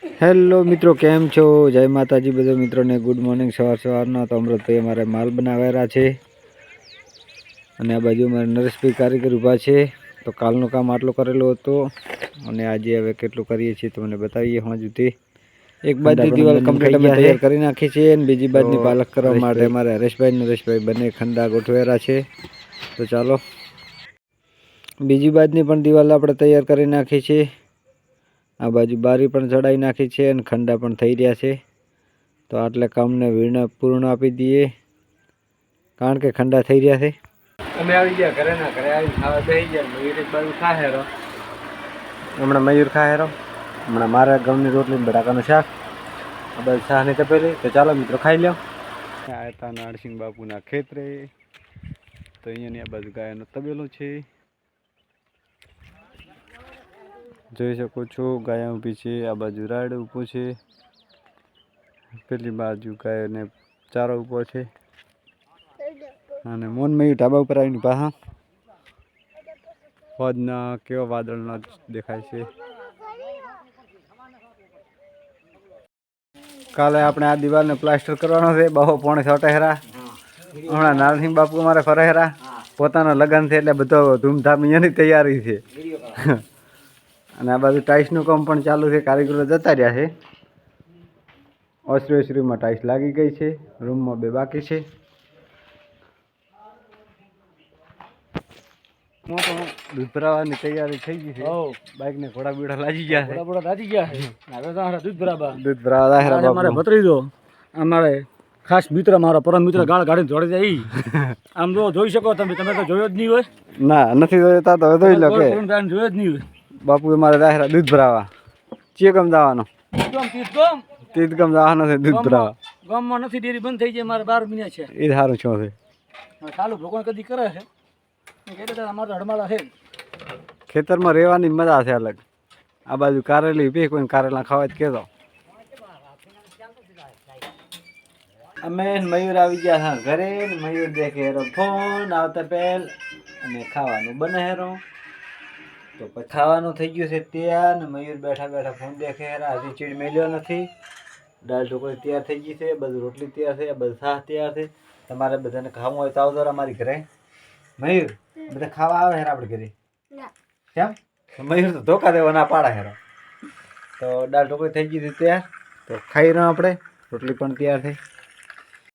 Hello મિત્રો, કેમ છો? જય માતાજી બધા મિત્રોને ગુડ મોર્નિંગ સવારના. તો અમૃતભાઈ અમારે માલ બનાવેલા છે અને આ બાજુ અમારે નરેશભાઈ કારીગર ઊભા છે. તો કાલનું કામ આટલું કરેલું હતું અને આજે હવે કેટલું કરીએ છીએ તમને બતાવીએ. હા જુદી એક બાજની દિવાલ કમ્પ્લીટ અમે તૈયાર કરી નાખી છે અને બીજી બાજની પાલક કરવા માટે અમારે હરેશભાઈ નરેશભાઈ બંને ખંડા ગોઠવેલા છે. તો ચાલો બીજી બાજની પણ દિવાલ આપણે તૈયાર કરી નાખી છે. આ બાજુ બારી પણ ચડાવી નાખી છે અને ખંડા પણ થઈ રહ્યા છે. તો આટલે કામને વીણ પૂર્ણ આપી દઈએ કારણ કે ખંડા થઈ રહ્યા છે. અમે આવી ગયા ઘરે આવી ખાવા બેસી ગયા. મયુર એક બાજુ ખા હેરો, હમણાં મયુર ખા હેરો, હમણાં મારા ઘઉંની રોટલી બટાકાનું શાક, આ બાજુ શાકની તપેલી. તો ચાલો મિત્રો ખાઈ લો. આ હતા નારસિંહ બાપુના ખેતરે. તો અહીંયાની આ બાજુ ગાયનો તબેલો છે, જોઈ શકો છો. ગાય ઊભી છે, આ બાજુ રાયડો ઊભો છે, પેલી બાજુ ગાયને ચારો ઊભો છે અને મોન મયુર ઢાબા ઉપર આવીને પાહા ફોજના કેવા વાદળના દેખાય છે. કાલે આપણે આ દિવાલને પ્લાસ્ટર કરવાનો છે. બહુ પોણે હેરા. હમણાં નારસિંહ બાપુ અમારે ફરે હેરા, પોતાનો લગ્ન છે એટલે બધો ધૂમધામ અહીંયાની તૈયારી છે. અને આ બાજુ ટાઇલ્સનું કામ પણ ચાલુ છે. કારીગરો જતા રહ્યા છે. ઓસરીમાં ટાઇલ્સ લાગી ગઈ છે, રૂમમાં 2 બાકી છે. દૂધ ભરાવાની તૈયારી થઈ ગઈ છે. બાઇક ને ઘોડા બીડા લાગી ગયા છે. હવે તો દૂધ ભરાવા મારે ભત્રીજો અમારે ખાસ મિત્ર, મારો પરમ મિત્ર ગાળ ગાડીને જોડે જાય. આમ જો જોઈ શકો તમે તો જોયો જ નહીં હોય. ના નથી જોયો તો જોઈ લો કે જોયો જ નહીં હોય. બાપુ મારે દાહેરા દૂધ ભરાવા ચિયગમ જવાનો, તીર્થગમ જવાનો છે દૂધ ભરાવા. ગામમાં નથી, ડેરી બંધ થઈ જાય. મારે 12 મહિના છે. એ સારું છો છે. ચાલુ ભગવાન કદી કરે છે. ખેતરમાં રહેવાની મજા છે અલગ. આ બાજુ કારેલી ભી કોઈ કારેલા ખાવા જ કેતો. અમે મયુર આવી ગયા હા ઘરે. મયુર દેખે હેરો ફોન આવતા પહેલ અને ખાવાનું બને હેરો. તો પછી ખાવાનું થઈ ગયું છે તૈયાર ને મયુર બેઠા બેઠા ફોન દેખે હેરા. હજી ચીડ મેલ્યો નથી. દાળ ઢોકળી તૈયાર થઈ ગઈ છે, બધું રોટલી તૈયાર છે, બધું શાક તૈયાર છે. તમારે બધાને ખાવું હોય તો આવજો અમારી ઘરે. મયુર બધા ખાવા આવે હેરા આપણે ઘરે. કેમ મયુર તો ધોકા દેવા ના પાડા હેરા. તો દાળ ઢોકળી થઈ ગઈ છે તૈયાર. તો ખાઈ રહ્યો આપણે. રોટલી પણ તૈયાર થઈ.